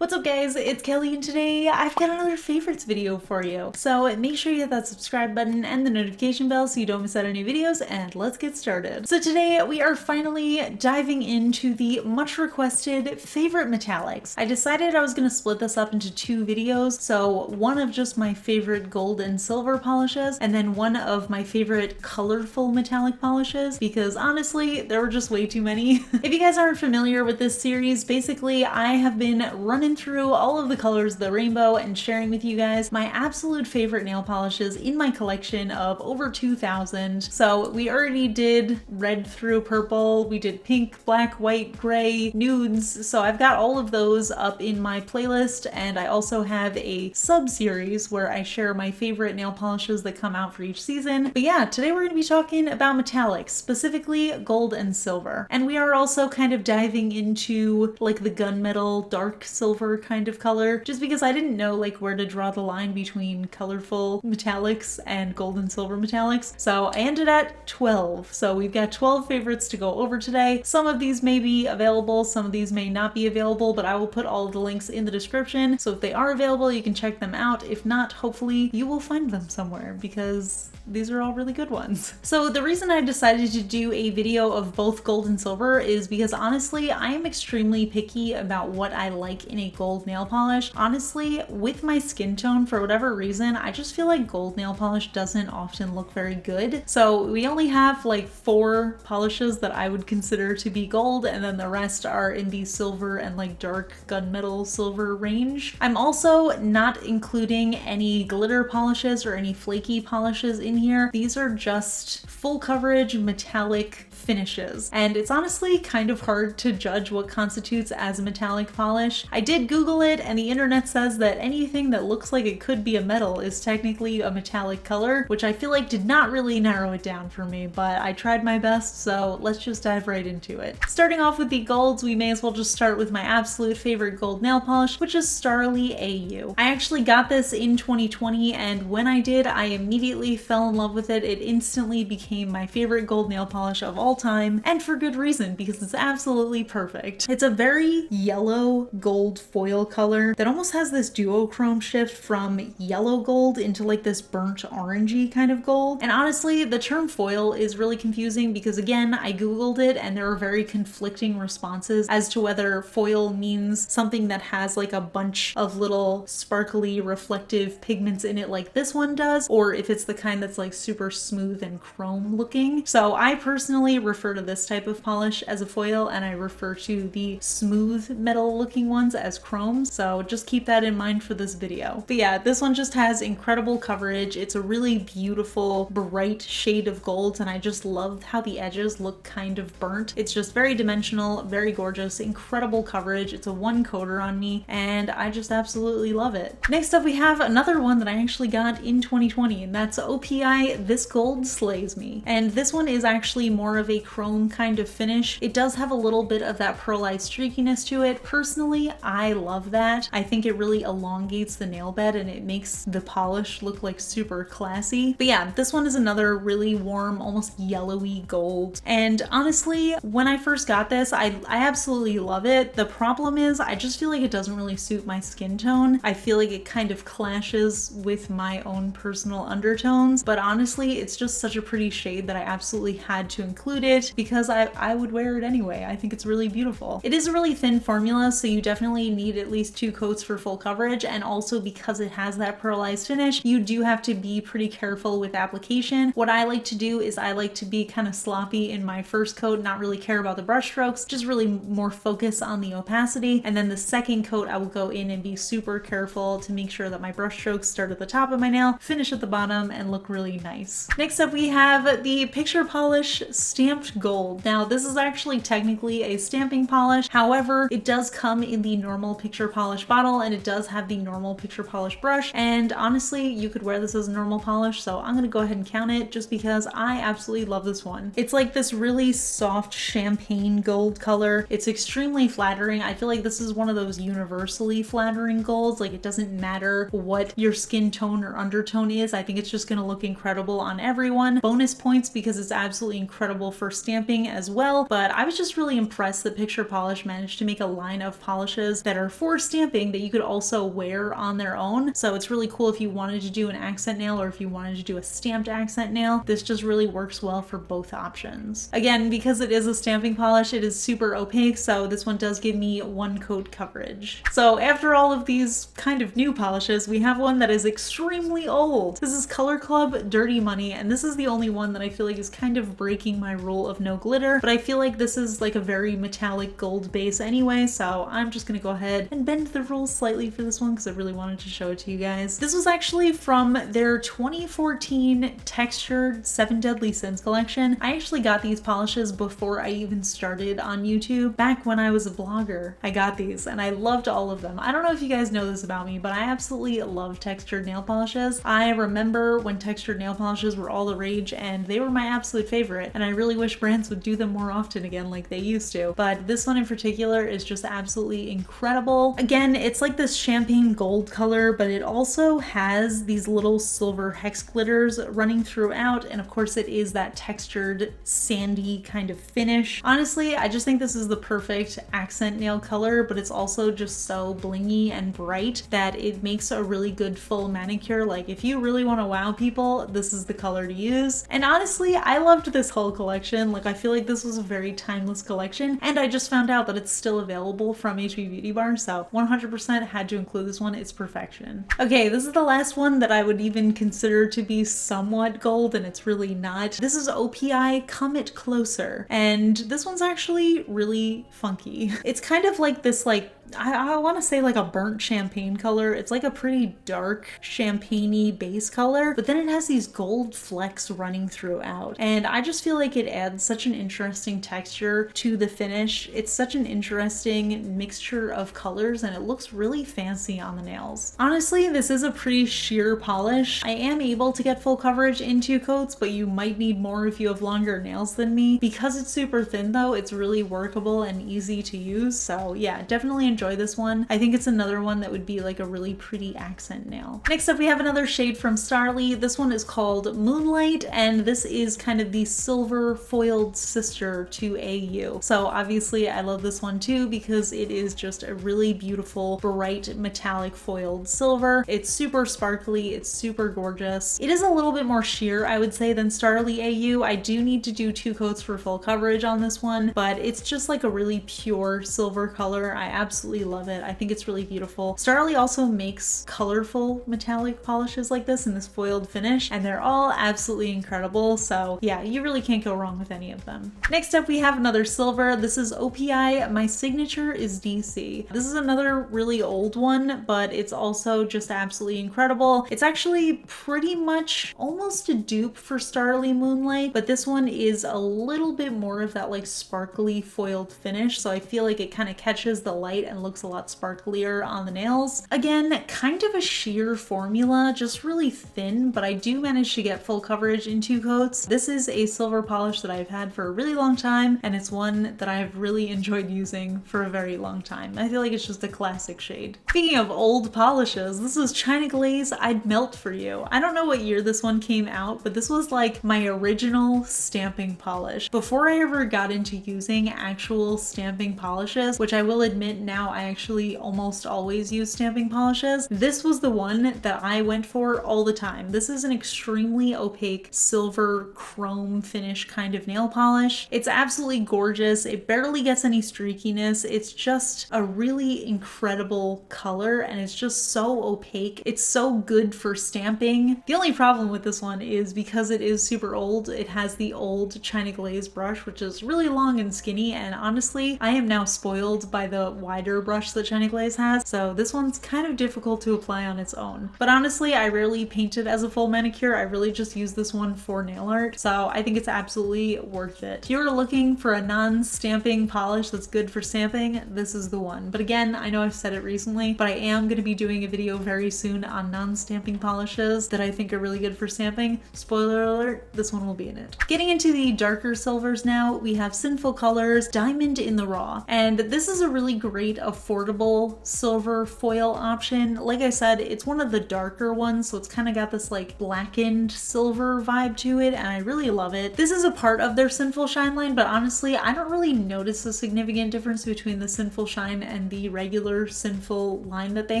What's up guys, it's Kelly and today I've got another favorites video for you. So make sure you hit that subscribe button and the notification bell so you don't miss out on any videos, and let's get started. So today we are finally diving into the much requested favorite metallics. I decided I was going to split this up into two videos, so one of just my favorite gold and silver polishes and then one of my favorite colorful metallic polishes, because honestly there were just way too many. If you guys aren't familiar with this series, basically I have been running through all of the colors of the rainbow and sharing with you guys my absolute favorite nail polishes in my collection of over 2,000. So we already did red through purple, we did pink, black, white, gray, nudes, so I've got all of those up in my playlist, and I also have a sub-series where I share my favorite nail polishes that come out for each season. But yeah, today we're going to be talking about metallics, specifically gold and silver. And we are also kind of diving into like the gunmetal dark silver kind of color, just because I didn't know like where to draw the line between colorful metallics and gold and silver metallics. So I ended at 12. So we've got 12 favorites to go over today. Some of these may be available, some of these may not be available, but I will put all of the links in the description. So if they are available, you can check them out. If not, hopefully you will find them somewhere, because these are all really good ones. So the reason I decided to do a video of both gold and silver is because honestly, I am extremely picky about what I like in a gold nail polish. Honestly, with my skin tone, for whatever reason, I just feel like gold nail polish doesn't often look very good. So we only have like 4 polishes that I would consider to be gold, and then the rest are in the silver and like dark gunmetal silver range. I'm also not including any glitter polishes or any flaky polishes in here. These are just full coverage metallic finishes, and it's honestly kind of hard to judge what constitutes as a metallic polish. I did Google it, and the internet says that anything that looks like it could be a metal is technically a metallic color, which I feel like did not really narrow it down for me, but I tried my best, so let's just dive right into it. Starting off with the golds, we may as well just start with my absolute favorite gold nail polish, which is STARRILY AU. I actually got this in 2020, and when I did, I immediately fell in love with it. It instantly became my favorite gold nail polish of all time, and for good reason, because it's absolutely perfect. It's a very yellow gold foil color that almost has this duochrome shift from yellow gold into like this burnt orangey kind of gold. And honestly, the term foil is really confusing because again, I googled it and there were very conflicting responses as to whether foil means something that has like a bunch of little sparkly reflective pigments in it like this one does, or if it's the kind that's like super smooth and chrome looking. So I personally refer to this type of polish as a foil, and I refer to the smooth metal looking ones as chromes, so just keep that in mind for this video. But yeah, this one just has incredible coverage. It's a really beautiful bright shade of gold, and I just love how the edges look kind of burnt. It's just very dimensional, very gorgeous, incredible coverage. It's a one coater on me, and I just absolutely love it. Next up, we have another one that I actually got in 2020, and that's OPI This Gold Slays Me. And this one is actually more of a chrome kind of finish. It does have a little bit of that pearlized streakiness to it. Personally, I love that. I think it really elongates the nail bed and it makes the polish look like super classy. But yeah, this one is another really warm, almost yellowy gold. And honestly, when I first got this, I absolutely love it. The problem is I just feel like it doesn't really suit my skin tone. I feel like it kind of clashes with my own personal undertones, but honestly, it's just such a pretty shade that I absolutely had to include it because I would wear it anyway. I think it's really beautiful. It is a really thin formula, so you definitely need at least 2 coats for full coverage, and also because it has that pearlized finish, you do have to be pretty careful with application. What I like to do is I like to be kind of sloppy in my first coat, not really care about the brush strokes, just really more focus on the opacity, and then the second coat I will go in and be super careful to make sure that my brush strokes start at the top of my nail, finish at the bottom, and look really nice. Next up, we have the Picture Polish Stamped Gold. Now, this is actually technically a stamping polish. However, it does come in the normal picture polish bottle, and it does have the normal picture polish brush. And honestly, you could wear this as a normal polish, so I'm gonna go ahead and count it just because I absolutely love this one. It's like this really soft champagne gold color. It's extremely flattering. I feel like this is one of those universally flattering golds. Like, it doesn't matter what your skin tone or undertone is. I think it's just gonna look incredible on everyone. Bonus points because it's absolutely incredible for stamping as well, but I was just really impressed that Picture Polish managed to make a line of polishes that that are for stamping that you could also wear on their own. So it's really cool if you wanted to do an accent nail or if you wanted to do a stamped accent nail. This just really works well for both options. Again, because it is a stamping polish, it is super opaque, so this one does give me 1 coat coverage. So after all of these kind of new polishes, we have one that is extremely old. This is Color Club Dirty Money, and this is the only one that I feel like is kind of breaking my rule of no glitter, but I feel like this is like a very metallic gold base anyway, so I'm just gonna go ahead and bend the rules slightly for this one because I really wanted to show it to you guys. This was actually from their 2014 textured 7 Deadly Sins collection. I actually got these polishes before I even started on YouTube. Back when I was a blogger, I got these and I loved all of them. I don't know if you guys know this about me, but I absolutely love textured nail polishes. I remember when textured nail polishes were all the rage and they were my absolute favorite, and I really wish brands would do them more often again like they used to. But this one in particular is just absolutely incredible. Again, it's like this champagne gold color, but it also has these little silver hex glitters running throughout, and of course it is that textured sandy kind of finish. Honestly, I just think this is the perfect accent nail color, but it's also just so blingy and bright that it makes a really good full manicure. Like if you really want to wow people, this is the color to use. And honestly, I loved this whole collection. Like I feel like this was a very timeless collection, and I just found out that it's still available from HP Beauty Bar, so 100% had to include this one. It's perfection. Okay, this is the last one that I would even consider to be somewhat gold, and it's really not. This is OPI Comet Closer, and this one's actually really funky. It's kind of like this, like, I want to say like a burnt champagne color. It's like a pretty dark champagne-y base color, but then it has these gold flecks running throughout. And I just feel like it adds such an interesting texture to the finish. It's such an interesting mixture of colors and it looks really fancy on the nails. Honestly, this is a pretty sheer polish. I am able to get full coverage in 2 coats, but you might need more if you have longer nails than me. Because it's super thin though, it's really workable and easy to use. So yeah, definitely enjoy this one. I think it's another one that would be like a really pretty accent nail. Next up, we have another shade from STARRILY. This one is called Moonlight, and this is kind of the silver foiled sister to AU. So obviously I love this one too because it is just a really beautiful, bright, metallic foiled silver. It's super sparkly, it's super gorgeous. It is a little bit more sheer, I would say, than STARRILY AU. I do need to do 2 coats for full coverage on this one, but it's just like a really pure silver color. I absolutely love it. I think it's really beautiful. STARRILY also makes colorful metallic polishes like this in this foiled finish, and they're all absolutely incredible. So yeah, you really can't go wrong with any of them. Next up, we have another silver. This is OPI My Signature is DC. This is another really old one, but it's also just absolutely incredible. It's actually pretty much almost a dupe for STARRILY Moonlight, but this one is a little bit more of that like sparkly foiled finish. So I feel like it kind of catches the light and looks a lot sparklier on the nails. Again, kind of a sheer formula, just really thin, but I do manage to get full coverage in 2 coats. This is a silver polish that I've had for a really long time, and it's one that I've really enjoyed using for a very long time. I feel like it's just a classic shade. Speaking of old polishes, this is China Glaze I'd Melt For You. I don't know what year this one came out, but this was like my original stamping polish. Before I ever got into using actual stamping polishes, which I will admit now I actually almost always use stamping polishes, this was the one that I went for all the time. This is an extremely opaque silver chrome finish kind of nail polish. It's absolutely gorgeous. It barely gets any streakiness. It's just a really incredible color and it's just so opaque. It's so good for stamping. The only problem with this one is because it is super old, it has the old China Glaze brush, which is really long and skinny, and honestly, I am now spoiled by the wider brush that China Glaze has, so this one's kind of difficult to apply on its own. But honestly, I rarely paint it as a full manicure. I really just use this one for nail art, so I think it's absolutely worth it. If you're looking for a non-stamping polish that's good for stamping, this is the one. But again, I know I've said it recently, but I am going to be doing a video very soon on non-stamping polishes that I think are really good for stamping. Spoiler alert, this one will be in it. Getting into the darker silvers now, we have Sinful Colors Diamond in the Raw, and this is a really great affordable silver foil option. Like I said, it's one of the darker ones, so it's kind of got this like blackened silver vibe to it, and I really love it. This is a part of their Sinful Shine line, but honestly, I don't really notice a significant difference between the Sinful Shine and the regular Sinful line that they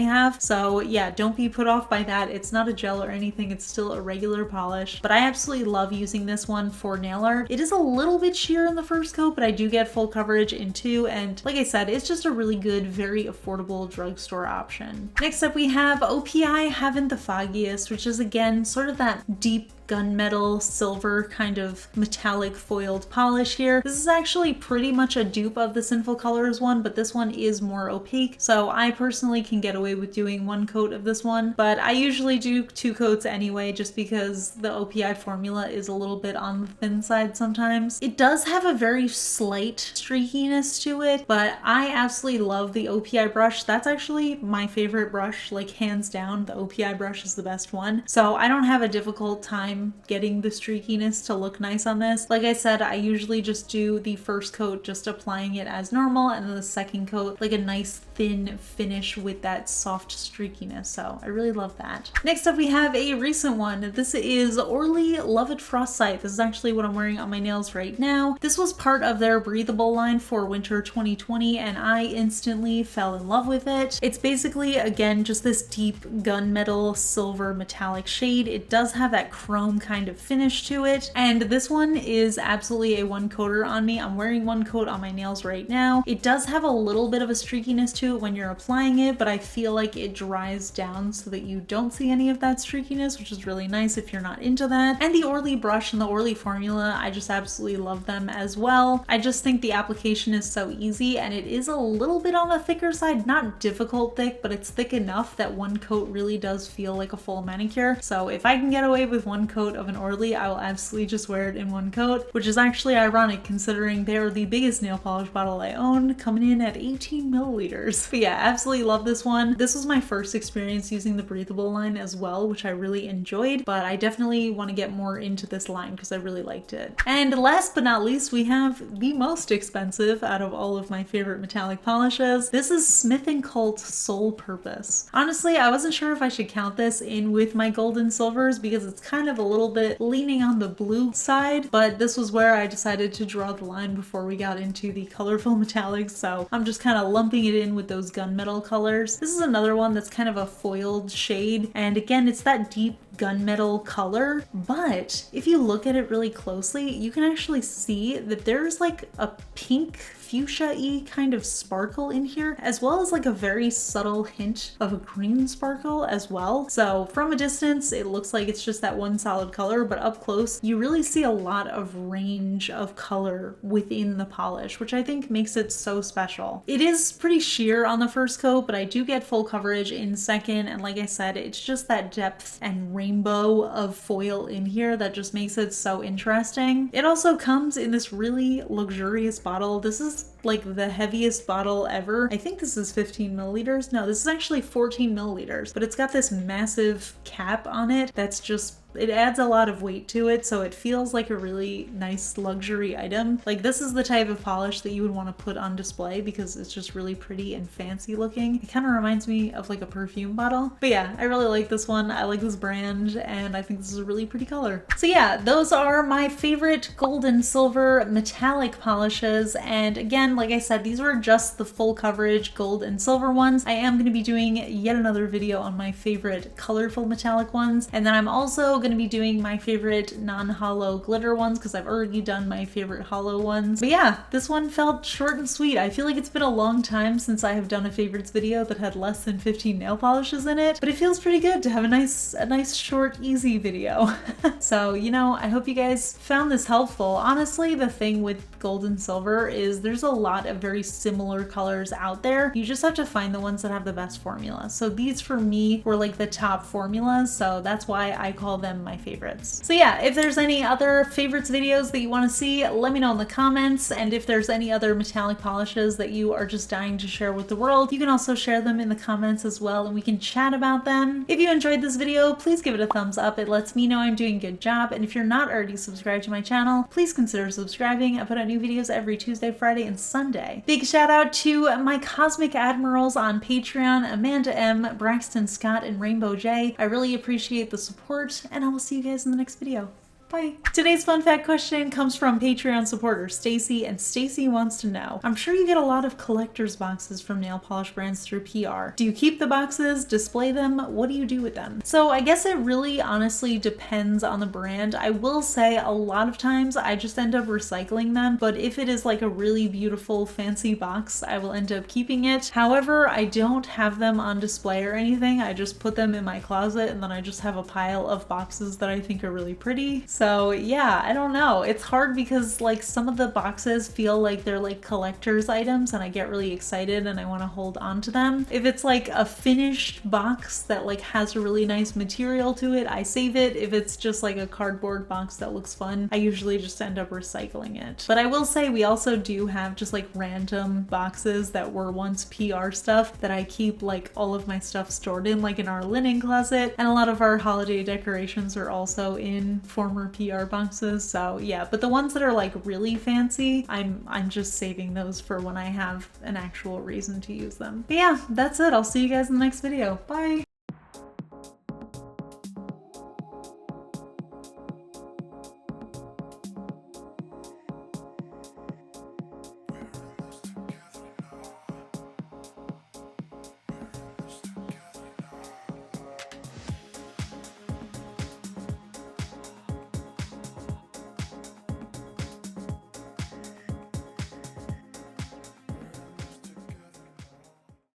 have. So yeah, don't be put off by that. It's not a gel or anything. It's still a regular polish, but I absolutely love using this one for nail art. It is a little bit sheer in the first coat, but I do get full coverage in two, and like I said, it's just a really good, very affordable drugstore option. Next up, we have OPI Havent the Foggiest, which is again sort of that deep gunmetal silver kind of metallic foiled polish here. This is actually pretty much a dupe of the Sinful Colors one, but this one is more opaque, so I personally can get away with doing one coat of this one, but I usually do 2 coats anyway, just because the OPI formula is a little bit on the thin side sometimes. It does have a very slight streakiness to it, but I absolutely love the OPI brush. That's actually my favorite brush, like hands down. The OPI brush is the best one, so I don't have a difficult time getting the streakiness to look nice on this. Like I said, I usually just do the first coat just applying it as normal, and then the second coat like a nice thin finish with that soft streakiness, so I really love that. Next up, we have a recent one. This is Orly Love It Frostbite. This is actually what I'm wearing on my nails right now. This was part of their breathable line for winter 2020, and I instantly fell in love with it. It's basically, again, just this deep gunmetal silver metallic shade. It does have that chrome kind of finish to it, and this one is absolutely a one coater on me. I'm wearing one coat on my nails right now. It does have a little bit of a streakiness to it when you're applying it, but I feel like it dries down so that you don't see any of that streakiness, which is really nice if you're not into that. And the Orly brush and the Orly formula, I just absolutely love them as well. I just think the application is so easy, and it is a little bit on the thicker side, not difficult thick, but it's thick enough that one coat really does feel like a full manicure. So if I can get away with one coat of an Orly, I will absolutely just wear it in one coat, which is actually ironic considering they are the biggest nail polish bottle I own, coming in at 18 milliliters. But yeah, absolutely love this one. This was my first experience using the breathable line as well, which I really enjoyed, but I definitely want to get more into this line because I really liked it. And last but not least, we have the most expensive out of all of my favorite metallic polishes. This is Smith & Colt Sole Purpose. Honestly, I wasn't sure if I should count this in with my gold and silvers because it's kind of a little bit leaning on the blue side, but this was where I decided to draw the line before we got into the colorful metallics, so I'm just kind of lumping it in with those gunmetal colors. This is another one that's kind of a foiled shade, and again, it's that deep gunmetal color, but if you look at it really closely, you can actually see that there's like a pink fuchsia-y kind of sparkle in here, as well as like a very subtle hint of a green sparkle as well. So from a distance, it looks like it's just that one solid color, but up close, you really see a lot of range of color within the polish, which I think makes it so special. It is pretty sheer on the first coat, but I do get full coverage in second, and like I said, it's just that depth and rainbow of foil in here that just makes it so interesting. It also comes in this really luxurious bottle. This is like the heaviest bottle ever. I think this is 15 milliliters. No, this is actually 14 milliliters, but it's got this massive cap on it that's just, it adds a lot of weight to it, so it feels like a really nice luxury item. Like, this is the type of polish that you would want to put on display because it's just really pretty and fancy looking. It kind of reminds me of like a perfume bottle. But yeah, I really like this one. I like this brand, and I think this is a really pretty color. So yeah, those are my favorite gold and silver metallic polishes. And again, like I said, these were just the full coverage gold and silver ones. I am going to be doing yet another video on my favorite colorful metallic ones, and then I'm also going to be doing my favorite non-hollow glitter ones because I've already done my favorite hollow ones. But yeah, this one felt short and sweet. I feel like it's been a long time since I have done a favorites video that had less than 15 nail polishes in it, but it feels pretty good to have a nice short easy video. So, you know, I hope you guys found this helpful. Honestly, the thing with gold and silver is there's a lot of very similar colors out there. You just have to find the ones that have the best formula. So these for me were like the top formulas, so that's why I call them my favorites. So yeah, if there's any other favorites videos that you want to see, let me know in the comments, and if there's any other metallic polishes that you are just dying to share with the world, you can also share them in the comments as well, and we can chat about them. If you enjoyed this video, please give it a thumbs up. It lets me know I'm doing a good job, and if you're not already subscribed to my channel, please consider subscribing. I put out new videos every Tuesday, Friday, and Sunday. Big shout out to my Cosmic Admirals on Patreon, Amanda M, Braxton Scott, and Rainbow J. I really appreciate the support, and I will see you guys in the next video. Bye. Today's fun fact question comes from Patreon supporter Stacy, and Stacy wants to know, I'm sure you get a lot of collector's boxes from nail polish brands through PR. Do you keep the boxes, display them? What do you do with them? So I guess it really honestly depends on the brand. I will say a lot of times I just end up recycling them, but if it is like a really beautiful fancy box, I will end up keeping it. However, I don't have them on display or anything. I just put them in my closet, and then I just have a pile of boxes that I think are really pretty. So yeah, I don't know. It's hard because like some of the boxes feel like they're like collector's items and I get really excited and I want to hold on to them. If it's like a finished box that like has a really nice material to it, I save it. If it's just like a cardboard box that looks fun, I usually just end up recycling it. But I will say we also do have just like random boxes that were once PR stuff that I keep like all of my stuff stored in, like in our linen closet, and a lot of our holiday decorations are also in former PR boxes. So yeah, but the ones that are like really fancy, I'm just saving those for when I have an actual reason to use them. But yeah, that's it. I'll see you guys in the next video. Bye.